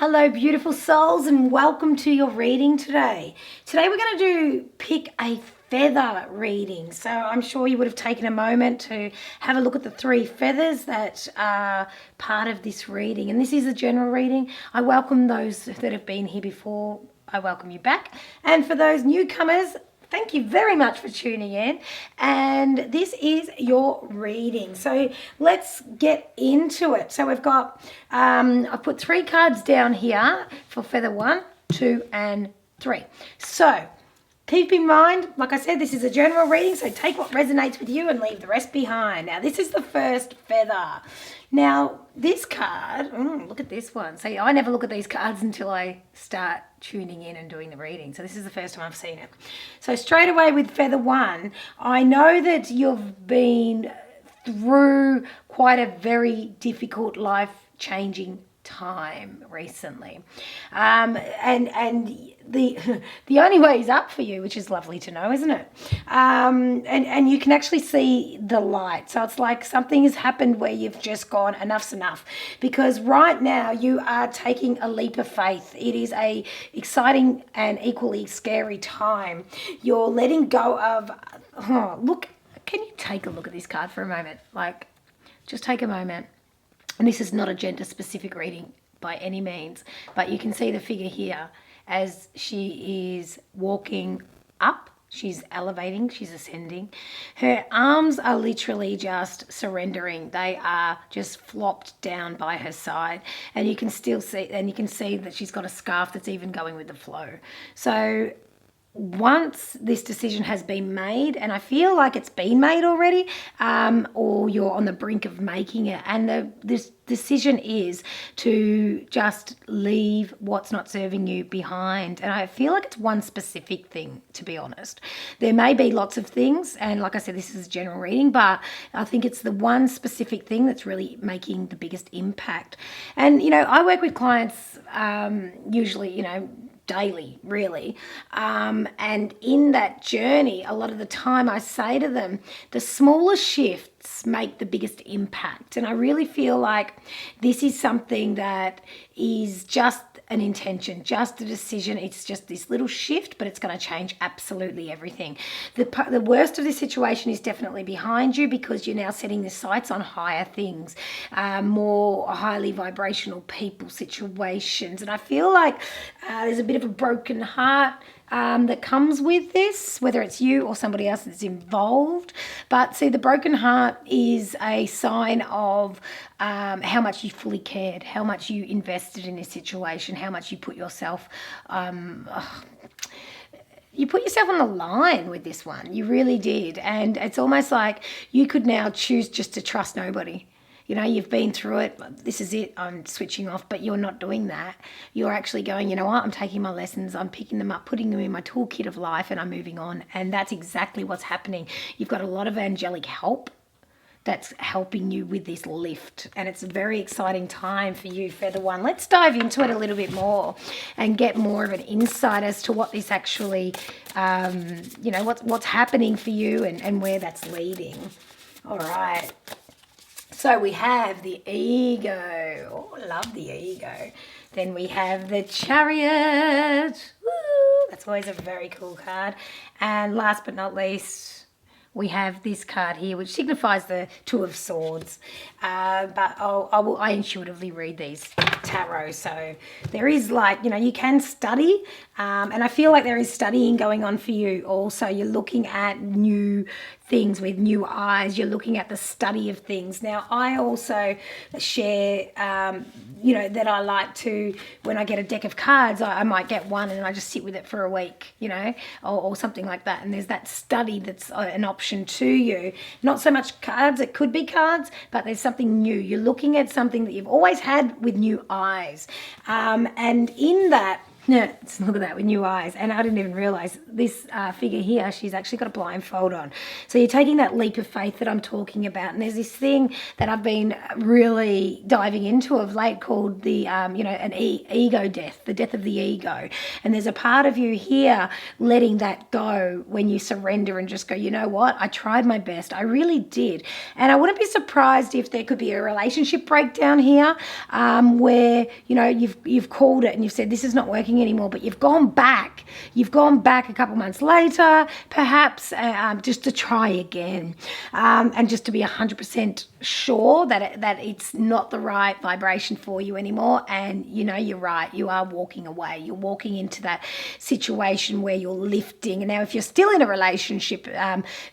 Hello, beautiful souls, and welcome to your reading today. Today we're going to pick a feather reading. So I'm sure you would have taken a moment to have a look at the 3 feathers that are part of this reading. And this is a general reading. I welcome those that have been here before. I welcome you back. And for those newcomers, thank you very much for tuning in, and this is your reading. So let's get into it. So we've got, I've put 3 cards down here for feather 1, 2, and 3. So keep in mind, like I said, this is a general reading, so take what resonates with you and leave the rest behind. Now, this is the first feather. Now, this card, look at this one. See, I never look at these cards until I start tuning in and doing the reading. So this is the first time I've seen it. So straight away with feather 1, I know that you've been through quite a very difficult life-changing time recently, and the only way is up for you, which is lovely to know, isn't it? And you can actually see the light. So it's like something has happened where you've just gone, enough's enough, because right now you are taking a leap of faith. It is a exciting and equally scary time. You're letting go of look, can you take a look at this card for a moment? Like, just take a moment. And this is not a gender-specific reading by any means, but you can see the figure here as she is walking up. She's elevating, she's ascending. Her arms are literally just surrendering. They are just flopped down by her side. And you can still see, and you can see that she's got a scarf that's even going with the flow. So once this decision has been made, and I feel like it's been made already, or you're on the brink of making it, and this decision is to just leave what's not serving you behind. And I feel like it's one specific thing, to be honest. There may be lots of things, and like I said, this is a general reading, but I think it's the one specific thing that's really making the biggest impact. And, you know, I work with clients usually, you know, daily, really. And in that journey, a lot of the time I say to them, the smaller shifts make the biggest impact. And I really feel like this is something that is just an intention, just a decision. It's just this little shift, but it's going to change absolutely everything. The worst of this situation is definitely behind you, because you're now setting the sights on higher things, more highly vibrational people, situations. And I feel like there's a bit of a broken heart that comes with this, whether it's you or somebody else that's involved. But see, the broken heart is a sign of how much you fully cared, how much you invested in this situation, how much you put yourself on the line with this one. You really did. And it's almost like you could now choose just to trust nobody. You know, you've been through it. This is it. I'm switching off. But you're not doing that. You're actually going, you know what? I'm taking my lessons. I'm picking them up, putting them in my toolkit of life, and I'm moving on. And that's exactly what's happening. You've got a lot of angelic help that's helping you with this lift. And it's a very exciting time for you, Feather 1. Let's dive into it a little bit more and get more of an insight as to what this actually, you know, what's happening for you and where that's leading. All right. So we have the ego. Oh, I love the ego. Then we have the Chariot. Woo, that's always a very cool card. And last but not least, we have this card here, which signifies the Two of Swords. But I intuitively read these tarot. So there is, like, you know, you can study. And I feel like there is studying going on for you also. You're looking at new things with new eyes. You're looking at the study of things. Now, I also share, you know, that I like to, when I get a deck of cards, I might get one and I just sit with it for a week, you know, or something like that. And there's that study that's an option to you. Not so much cards, it could be cards, but there's something new. You're looking at something that you've always had with new eyes. And in that, Yeah, look at that with new eyes. And I didn't even realize this figure here, she's actually got a blindfold on. So you're taking that leap of faith that I'm talking about. And there's this thing that I've been really diving into of late called the, an ego death, the death of the ego. And there's a part of you here letting that go when you surrender and just go, you know what? I tried my best. I really did. And I wouldn't be surprised if there could be a relationship breakdown here where, you've called it and you've said, this is not working anymore, but you've gone back a couple months later perhaps just to try again, and just to be 100% sure that it's not the right vibration for you anymore. And you're right, you are walking away, you're walking into that situation where you're lifting. And now if you're still in a relationship,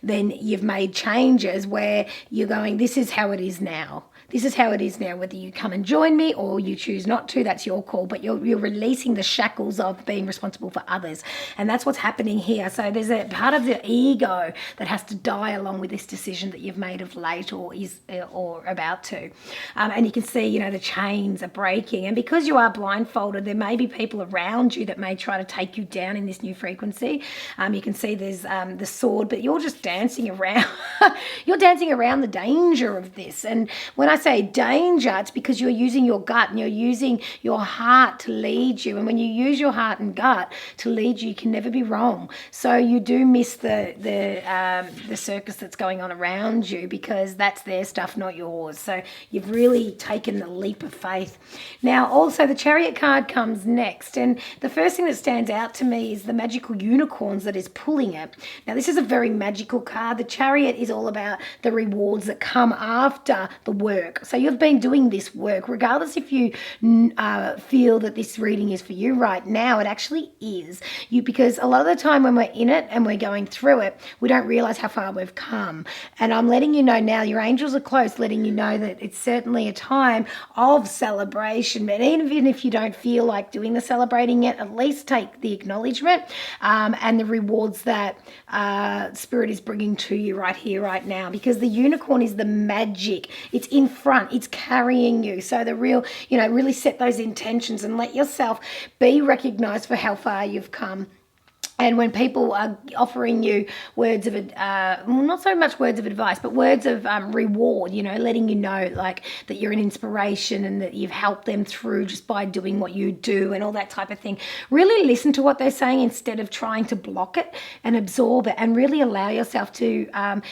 then you've made changes where you're going, this is how it is now. This is how it is now, whether you come and join me or you choose not to, that's your call. But you're releasing the shackles of being responsible for others. And that's what's happening here. So there's a part of the ego that has to die along with this decision that you've made of late or about to. And you can see, the chains are breaking. And because you are blindfolded, there may be people around you that may try to take you down in this new frequency. You can see there's the sword, but you're just dancing around. You're dancing around the danger of this. And when I say danger, it's because you're using your gut and you're using your heart to lead you. And when you use your heart and gut to lead you can never be wrong. So you do miss the circus that's going on around you because that's their stuff, not yours. So you've really taken the leap of faith. Now, also the Chariot card comes next. And the first thing that stands out to me is the magical unicorns that is pulling it. Now, this is a very magical card. The Chariot is all about the rewards that come after the work. So you've been doing this work, regardless if you feel that this reading is for you right now, it actually is. Because a lot of the time when we're in it and we're going through it, we don't realize how far we've come. And I'm letting you know now, your angels are close, letting you know that it's certainly a time of celebration. But even if you don't feel like doing the celebrating yet, at least take the acknowledgement and the rewards that Spirit is bringing to you right here, right now. Because the unicorn is the magic. It's in front, it's carrying you. So the real, really set those intentions and let yourself be recognized for how far you've come. And when people are offering you words of, not so much words of advice, but words of reward, letting you know like that you're an inspiration and that you've helped them through just by doing what you do and all that type of thing. Really listen to what they're saying instead of trying to block it and absorb it, and really allow yourself to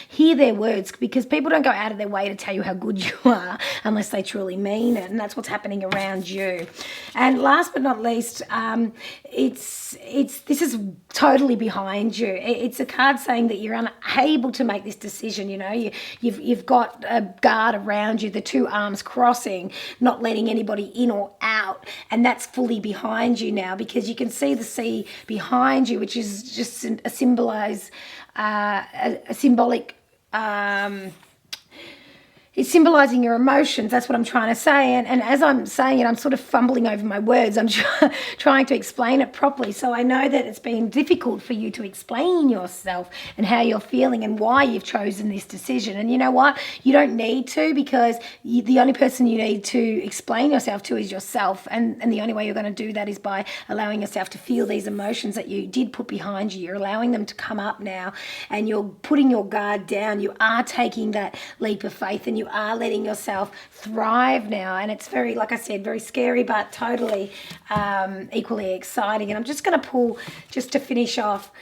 hear their words, because people don't go out of their way to tell you how good you are unless they truly mean it. And that's what's happening around you. And last but not least, this is totally behind you. It's a card saying that you're unable to make this decision. You've got a guard around you, the two arms crossing, not letting anybody in or out, and that's fully behind you now, because you can see the sea behind you, which is just a symbolic. It's symbolizing your emotions. That's what I'm trying to say. And as I'm saying it, I'm sort of fumbling over my words. I'm trying to explain it properly. So I know that it's been difficult for you to explain yourself and how you're feeling and why you've chosen this decision. And you know what? You don't need to, because the only person you need to explain yourself to is yourself. And the only way you're going to do that is by allowing yourself to feel these emotions that you did put behind you. You're allowing them to come up now, and you're putting your guard down. You are taking that leap of faith, and you are letting yourself thrive now. And it's very, like I said, very scary, but totally equally exciting. And I'm just going to pull, just to finish off,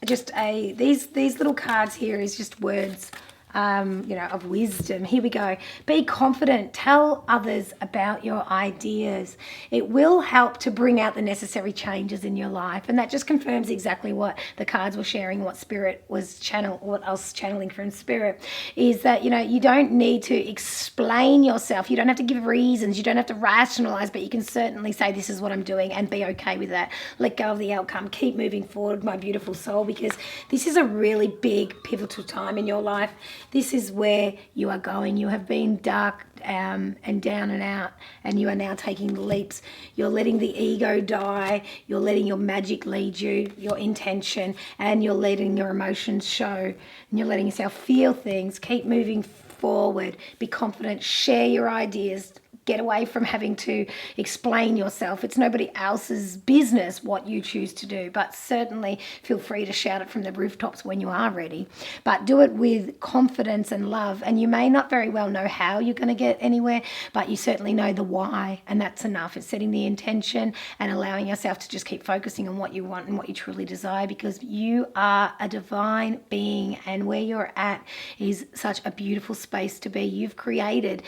these little cards here is just words of wisdom. Here we go. Be confident. Tell others about your ideas. It will help to bring out the necessary changes in your life. And that just confirms exactly what the cards were sharing, what Spirit was what I was channeling from Spirit, is that, you don't need to explain yourself. You don't have to give reasons. You don't have to rationalize, but you can certainly say, this is what I'm doing, and be okay with that. Let go of the outcome. Keep moving forward, my beautiful soul, because this is a really big, pivotal time in your life. This is where you are going. You have been dark and down and out, and you are now taking the leaps. You're letting the ego die. You're letting your magic lead you, your intention, and you're letting your emotions show. And you're letting yourself feel things. Keep moving forward. Be confident. Share your ideas. Get away from having to explain yourself. It's nobody else's business what you choose to do, but certainly feel free to shout it from the rooftops when you are ready. But do it with confidence and love. And you may not very well know how you're going to get anywhere, but you certainly know the why, and that's enough. It's setting the intention and allowing yourself to just keep focusing on what you want and what you truly desire, because you are a divine being, and where you're at is such a beautiful space to be. You've created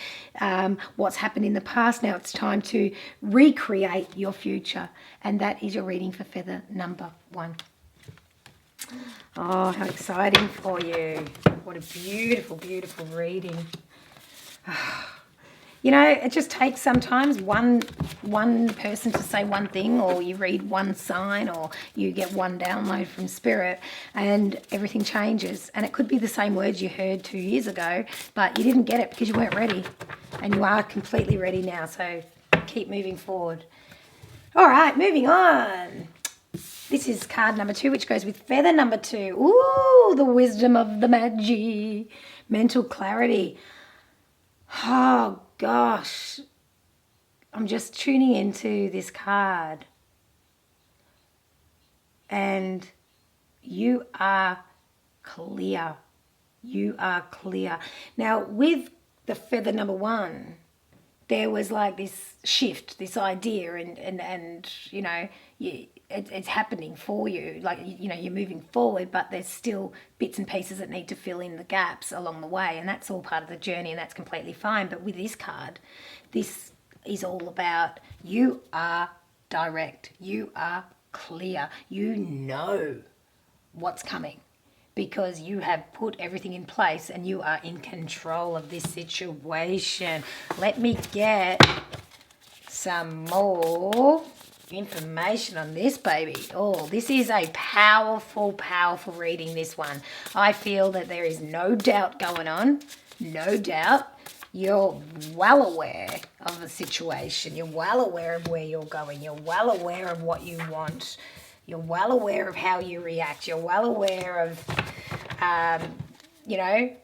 what's happened in the past. Now it's time to recreate your future, and that is your reading for feather number 1. Oh, how exciting for you. What a beautiful, beautiful reading. You know, it just takes sometimes one person to say one thing, or you read one sign, or you get one download from spirit, and everything changes. And it could be the same words you heard 2 years ago, but you didn't get it because you weren't ready. And you are completely ready now, so keep moving forward. All right, moving on. This is card number 2, which goes with feather number 2. Ooh, the wisdom of the Magi. Mental clarity. Oh, gosh. I'm just tuning into this card. And you are clear. You are clear. Now, with the feather number 1, there was like this shift, this idea, and you know, it's happening for you. Like, you know, you're moving forward, but there's still bits and pieces that need to fill in the gaps along the way, and that's all part of the journey, and that's completely fine. But with this card, this is all about you are direct, you are clear, you know what's coming, because you have put everything in place and you are in control of this situation. Let me get some more information on this baby. Oh, this is a powerful, powerful reading, this one. I feel that there is no doubt going on. No doubt. You're well aware of the situation. You're well aware of where you're going. You're well aware of what you want. You're well aware of how you react. You're well aware of, you know,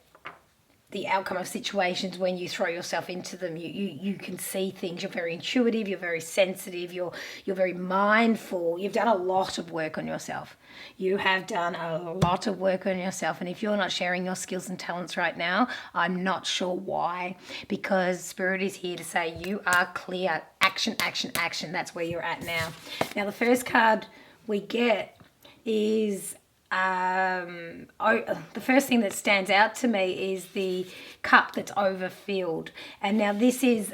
the outcome of situations when you throw yourself into them. You can see things. You're very intuitive. You're very sensitive. You're very mindful. You've done a lot of work on yourself. You have done a lot of work on yourself. And if you're not sharing your skills and talents right now, I'm not sure why. Because Spirit is here to say you are clear. Action, action, action. That's where you're at now. Now, the first card we get is the first thing that stands out to me is the cup that's overfilled. And now this is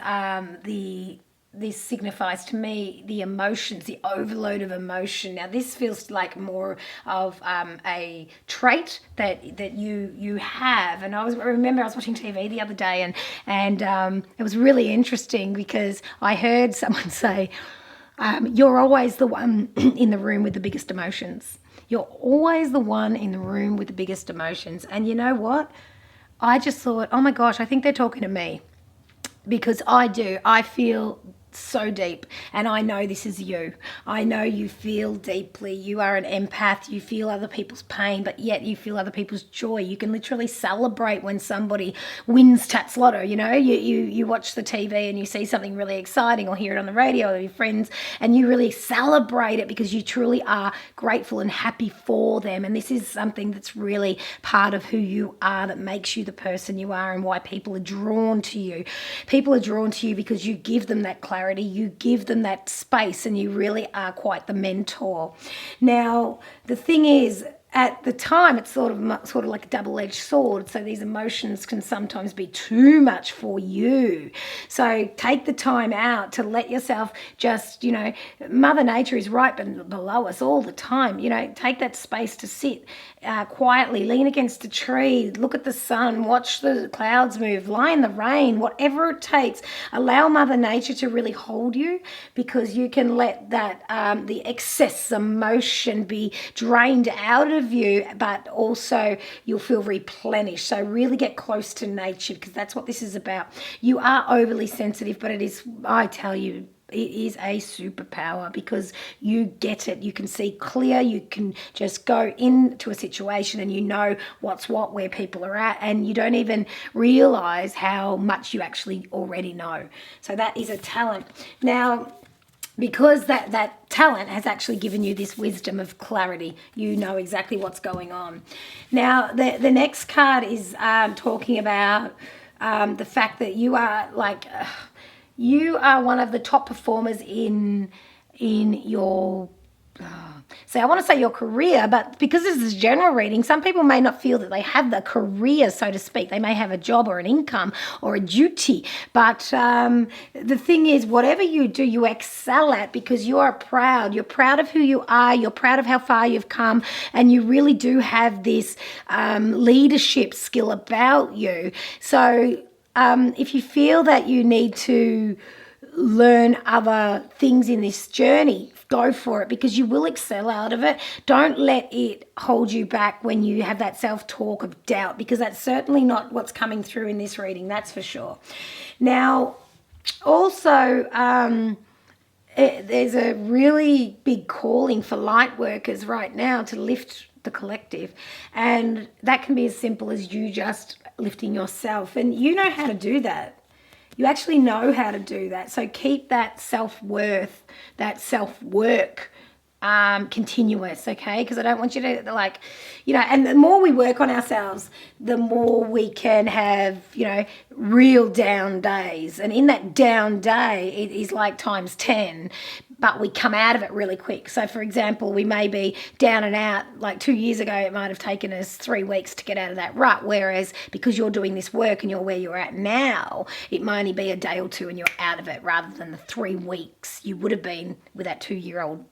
this signifies to me the emotions, the overload of emotion. Now this feels like more of a trait that you have. And I remember I was watching TV the other day, and it was really interesting because I heard someone say, you're always the one in the room with the biggest emotions. You're always the one in the room with the biggest emotions. And you know what? I just thought, oh my gosh, I think they're talking to me, because I do. I feel so deep, and I know this is you. I know you feel deeply. You are an empath. You feel other people's pain, but yet you feel other people's joy. You can literally celebrate when somebody wins Tats Lotto. You know, you watch the TV and you see something really exciting, or hear it on the radio with your friends, and you really celebrate it because you truly are grateful and happy for them. And this is something that's really part of who you are, that makes you the person you are, and why people are drawn to you. People are drawn to you because you give them that clarity. You give them that space, and you really are quite the mentor. Now, the thing is, at the time, it's sort of like a double-edged sword. So these emotions can sometimes be too much for you. So take the time out to let yourself just, you know, Mother Nature is right below us all the time. You know, take that space to sit quietly, lean against a tree, look at the sun, watch the clouds move, lie in the rain, whatever it takes. Allow Mother Nature to really hold you, because you can let that the excess emotion be drained out of you, but also you'll feel replenished. So really get close to nature, because that's what this is about. You are overly sensitive, but it is, I tell you, It is a superpower because you get it. You can see clear. You can just go into a situation and you know what's what, where people are at, and you don't even realize how much you actually already know. So that is a talent. Now, because that talent has actually given you this wisdom of clarity, you know exactly what's going on. Now, the next card is talking about the fact that you are like... you are one of the top performers in your, so I want to say your career, but because this is general reading, some people may not feel that they have the career, so to speak. They may have a job or an income or a duty, but the thing is, whatever you do, you excel at because you are proud. You're proud of who you are. You're proud of how far you've come, and you really do have this leadership skill about you. So if you feel that you need to learn other things in this journey, go for it because you will excel out of it. Don't let it hold you back when you have that self-talk of doubt, because that's certainly not what's coming through in this reading, that's for sure. Now, also, there's a really big calling for light workers right now to lift the collective, and that can be as simple as you just lifting yourself, and you know how to do that. You actually know how to do that. So keep that self-worth, that self-work continuous, okay? Because I don't want you to, like, you know, and the more we work on ourselves, the more we can have, you know, real down days. And in that down day, it is like times 10, but we come out of it really quick. So, for example, we may be down and out. Like 2 years ago, it might have taken us 3 weeks to get out of that rut. Whereas because you're doing this work and you're where you're at now, it might only be a day or two and you're out of it, rather than the 3 weeks you would have been with that 2-year-old,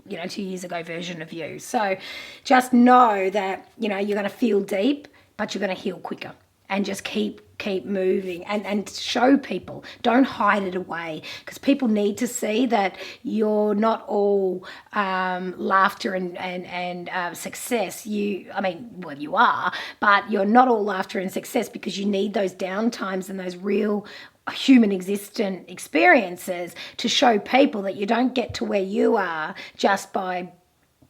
you know, 2 years ago version of you. So just know that, you know, you're going to feel deep, but you're going to heal quicker, and just keep moving and show people. Don't hide it away, because people need to see that you're not all laughter and success. You are, but you're not all laughter and success, because you need those down times and those real human existent experiences to show people that you don't get to where you are just by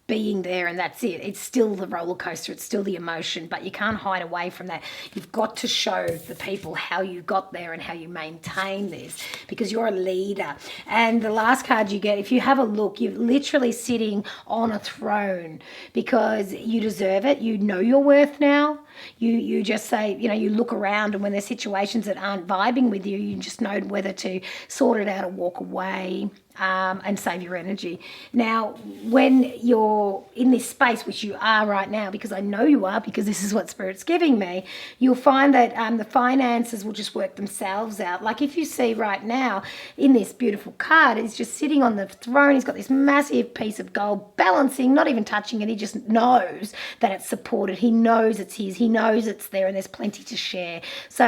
being there and that's it. It's still the roller coaster, it's still the emotion, but you can't hide away from that. You've got to show the people how you got there and how you maintain this, because you're a leader. And the last card you get, if you have a look, you're literally sitting on a throne because you deserve it. You know your worth now. You just say, you know, you look around, and when there's situations that aren't vibing with you, you just know whether to sort it out or walk away. And save your energy. Now, when you're in this space, which you are right now, because I know you are, because this is what Spirit's giving me, you'll find that the finances will just work themselves out. Like if you see right now in this beautiful card, he's just sitting on the throne. He's got this massive piece of gold balancing, not even touching it. He just knows that it's supported. He knows it's his. He knows it's there, and there's plenty to share. So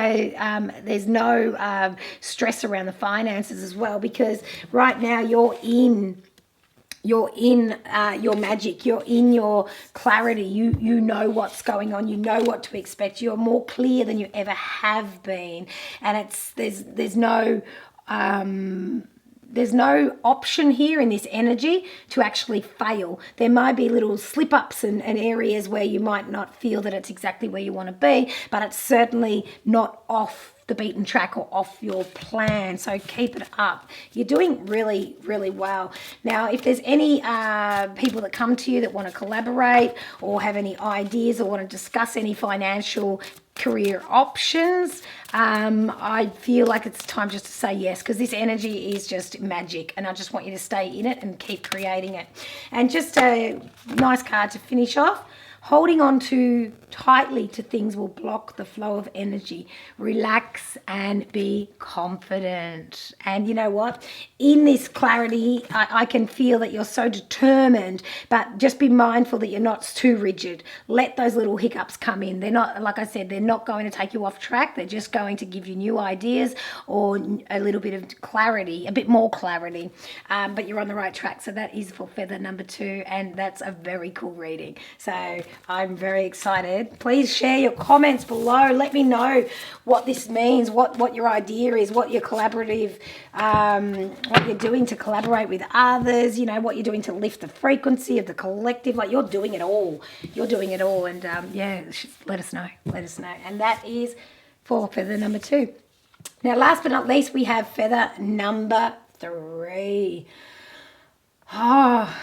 there's no stress around the finances as well, because right now you're in your magic, you're in your clarity. You know what's going on, you know what to expect. You're more clear than you ever have been, and there's no option here in this energy to actually fail. There might be little slip-ups and areas where you might not feel that it's exactly where you want to be, but it's certainly not off the beaten track or off your plan. So keep it up. You're doing really, really well. Now, if there's any people that come to you that want to collaborate or have any ideas or want to discuss any financial career options, I feel like it's time just to say yes, because this energy is just magic, and I just want you to stay in it and keep creating it. And just a nice card to finish off. Holding on too tightly to things will block the flow of energy. Relax and be confident. And you know what? In this clarity, I can feel that you're so determined, but just be mindful that you're not too rigid. Let those little hiccups come in. They're not, like I said, they're not going to take you off track. They're just going to give you new ideas or a little bit of clarity, a bit more clarity. But you're on the right track. So that is for feather number 2, and that's a very cool reading. So I'm very excited said. Please share your comments below. Let me know what this means, what your idea is, what your collaborative, what you're doing to collaborate with others, you know, what you're doing to lift the frequency of the collective. Like, you're doing it all. You're doing it all. And yeah, let us know. Let us know. And that is for feather number 2. Now, last but not least, we have feather number 3. Oh,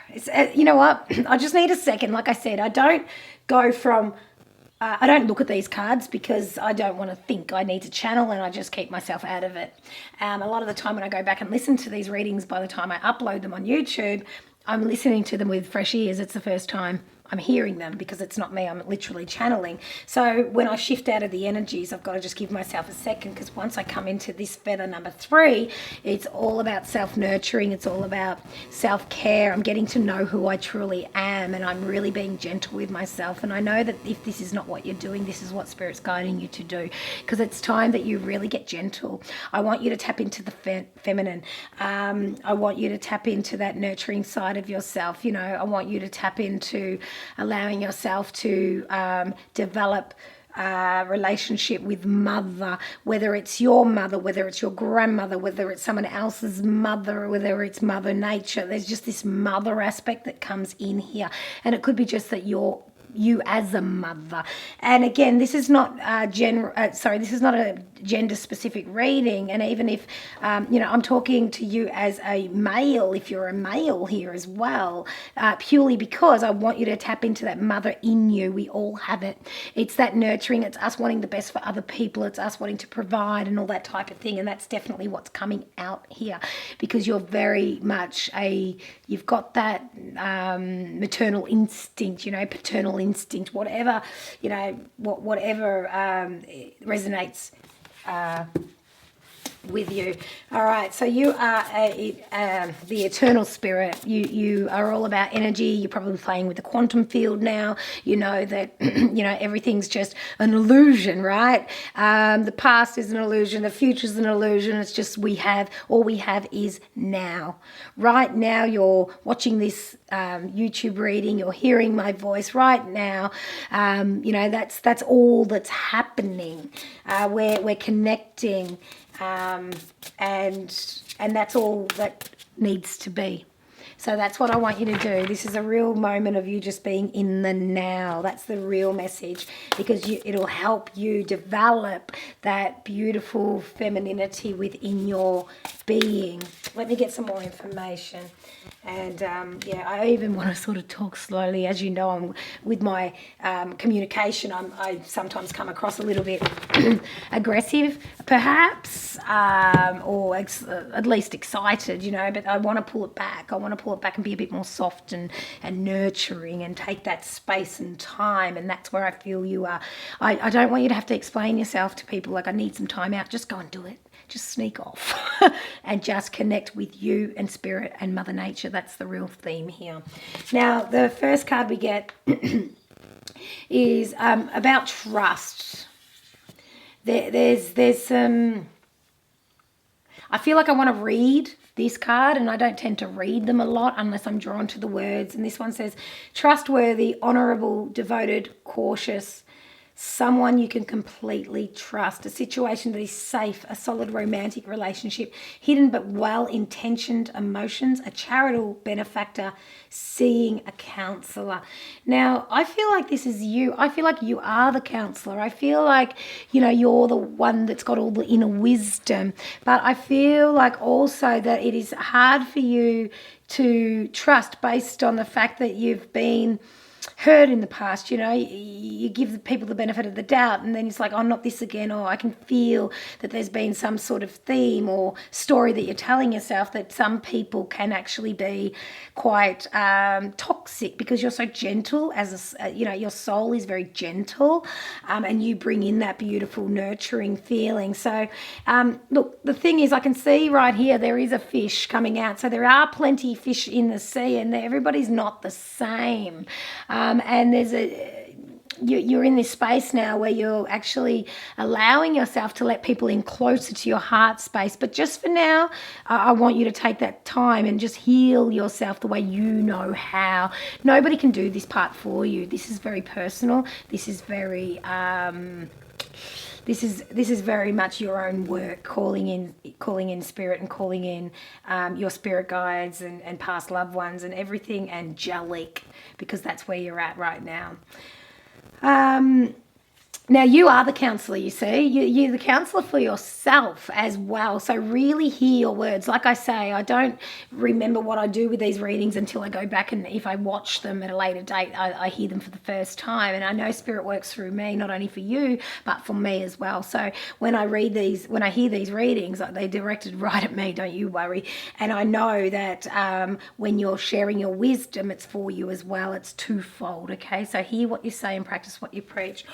it's, you know what? I just need a second. Like I said, I don't go from, I don't look at these cards because I don't want to think. I need to channel, and I just keep myself out of it. A lot of the time when I go back and listen to these readings, by the time I upload them on YouTube, I'm listening to them with fresh ears. It's the first time I'm hearing them because it's not me. I'm literally channeling. So when I shift out of the energies, I've got to just give myself a second, because once I come into this feather number 3, it's all about self-nurturing. It's all about self-care. I'm getting to know who I truly am, and I'm really being gentle with myself. And I know that if this is not what you're doing, this is what Spirit's guiding you to do, because it's time that you really get gentle. I want you to tap into the feminine. I want you to tap into that nurturing side of yourself. You know, I want you to tap into allowing yourself to develop a relationship with mother, whether it's your mother, whether it's your grandmother, whether it's someone else's mother, whether it's Mother Nature. There's just this mother aspect that comes in here, and it could be just that you as a mother. And again, this is not this is not a gender specific reading. And even if you know, I'm talking to you as a male, if you're a male here as well, purely because I want you to tap into that mother in you. We all have it. It's that nurturing. It's us wanting the best for other people. It's us wanting to provide and all that type of thing. And that's definitely what's coming out here, because you're very much you've got that maternal instinct, you know, paternal instinct, whatever, you know, whatever resonates with you. All right, so you are the eternal spirit. You are all about energy. You're probably playing with the quantum field now. You know that you know, everything's just an illusion, right? The past is an illusion, the future's an illusion. It's just all we have is now. Right now, you're watching this YouTube reading, you're hearing my voice right now. You know, that's all that's happening. We're connecting. And that's all that needs to be. So that's what I want you to do. This is a real moment of you just being in the now. That's the real message, because it'll help you develop that beautiful femininity within your being. Let me get some more information. And yeah, I even want to sort of talk slowly. As you know, with my communication, I sometimes come across a little bit aggressive, perhaps, or at least excited, you know, but I want to pull it back. I want to pull it back and be a bit more soft and nurturing, and take that space and time. And that's where I feel you are. I don't want you to have to explain yourself to people like, I need some time out. Just go and do it. Just sneak off and just connect with you and Spirit and Mother Nature. That's the real theme here. Now, the first card we get is about trust. There's some... I feel like I want to read this card, and I don't tend to read them a lot unless I'm drawn to the words. And this one says, trustworthy, honourable, devoted, cautious, someone you can completely trust, a situation that is safe, a solid romantic relationship, hidden but well-intentioned emotions, a charitable benefactor, seeing a counsellor. Now, I feel like this is you. I feel like you are the counsellor. I feel like, you know, you're the one that's got all the inner wisdom. But I feel like also that it is hard for you to trust based on the fact that you've been hurt in the past. You know, you give the people the benefit of the doubt, and then it's like, oh, not this again, or I can feel that there's been some sort of theme or story that you're telling yourself that some people can actually be quite toxic, because you're so gentle you know, your soul is very gentle, and you bring in that beautiful nurturing feeling. So look, the thing is, I can see right here there is a fish coming out, so there are plenty of fish in the sea, and everybody's not the same. And there's you're in this space now where you're actually allowing yourself to let people in closer to your heart space. But just for now, I want you to take that time and just heal yourself the way you know how. Nobody can do this part for you. This is very personal. This is very this is very much your own work, calling in spirit and calling in your spirit guides and past loved ones and everything angelic, because that's where you're at right now. Now, you are the counselor, you see. You're the counselor for yourself as well. So really hear your words. Like I say, I don't remember what I do with these readings until I go back, and if I watch them at a later date, I hear them for the first time. And I know Spirit works through me, not only for you, but for me as well. So when I hear these readings, they're directed right at me, don't you worry. And I know that when you're sharing your wisdom, it's for you as well. It's twofold, okay? So hear what you say and practice what you preach.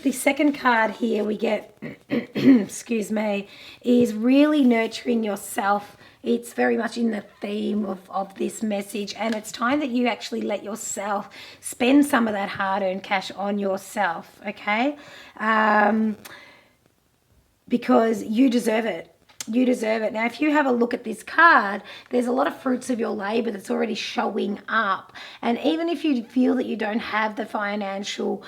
The second card here we get, excuse me, is really nurturing yourself. It's very much in the theme of this message, and it's time that you actually let yourself spend some of that hard-earned cash on yourself, okay? Because you deserve it. You deserve it. Now, if you have a look at this card, there's a lot of fruits of your labor that's already showing up. And even if you feel that you don't have the financial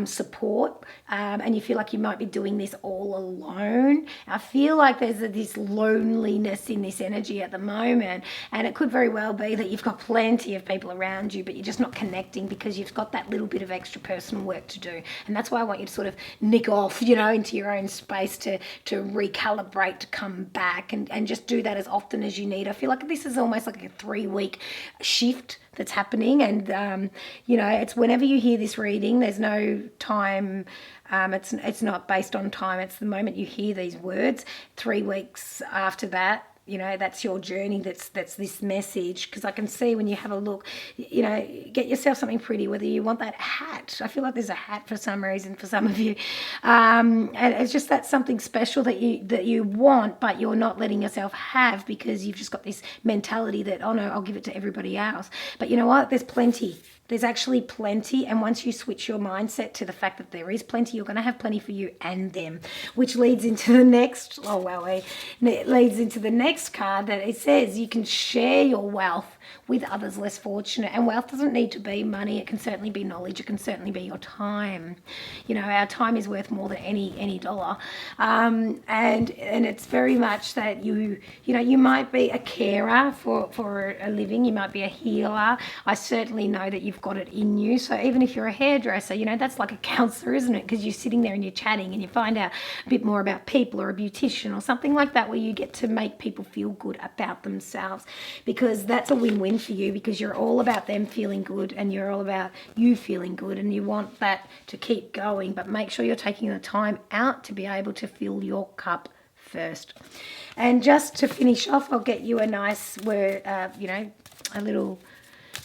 support and you feel like you might be doing this all alone, I feel like there's this loneliness in this energy at the moment, and it could very well be that you've got plenty of people around you, but you're just not connecting because you've got that little bit of extra personal work to do. And that's why I want you to sort of nick off, into your own space to recalibrate, to come back and just do that as often as you need. I feel like this is almost like a 3-week shift that's happening, and it's whenever you hear this reading, there's no time. It's not based on time. It's the moment you hear these words. 3 weeks after that, that's your journey. That's this message. Because I can see when you have a look, get yourself something pretty, whether you want that hat. I feel like there's a hat for some reason for some of you, and it's just that's something special that you want, but you're not letting yourself have because you've just got this mentality that, oh no, I'll give it to everybody else. But you know what? There's plenty. There's actually plenty, and once you switch your mindset to the fact that there is plenty, you're going to have plenty for you and them, which leads into the next, it leads into the next card that it says you can share your wealth with others less fortunate. And wealth doesn't need to be money. It can certainly be knowledge. It can certainly be your time. Our time is worth more than any dollar. And it's very much that you might be a carer for a living. You might be a healer. I certainly know that you've got it in you. So even if you're a hairdresser, that's like a counselor, isn't it? Because you're sitting there and you're chatting and you find out a bit more about people, or a beautician or something like that, where you get to make people feel good about themselves, because that's a win-win for you, because you're all about them feeling good and you're all about you feeling good, and you want that to keep going, but make sure you're taking the time out to be able to fill your cup first. And just to finish off, I'll get you a nice word, a little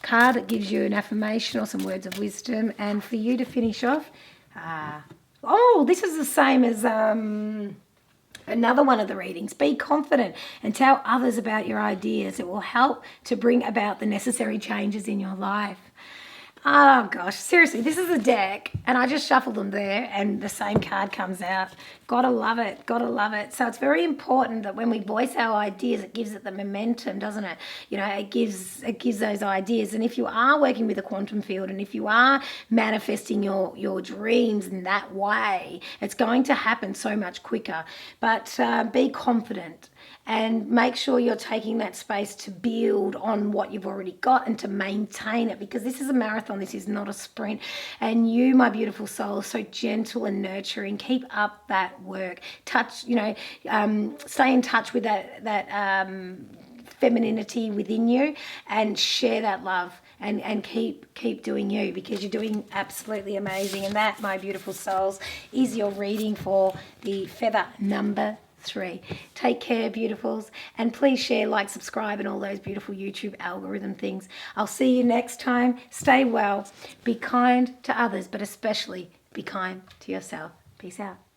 card that gives you an affirmation or some words of wisdom. And for you to finish off, this is the same as another one of the readings. Be confident and tell others about your ideas. It will help to bring about the necessary changes in your life. Oh gosh, seriously, this is a deck and I just shuffled them there and the same card comes out. Gotta love it, gotta love it. So it's very important that when we voice our ideas, it gives it the momentum, doesn't it? It gives those ideas. And if you are working with a quantum field, and if you are manifesting your dreams in that way, it's going to happen so much quicker. But be confident. And make sure you're taking that space to build on what you've already got and to maintain it, because this is a marathon, this is not a sprint. And you, my beautiful soul, so gentle and nurturing. Keep up that work. Stay in touch with that femininity within you, and share that love, and keep doing you, because you're doing absolutely amazing. And that, my beautiful souls, is your reading for the feather number 3. Take care, beautifuls, and please share, like, subscribe, and all those beautiful YouTube algorithm things. I'll see you next time. Stay well, be kind to others, but especially be kind to yourself. Peace out.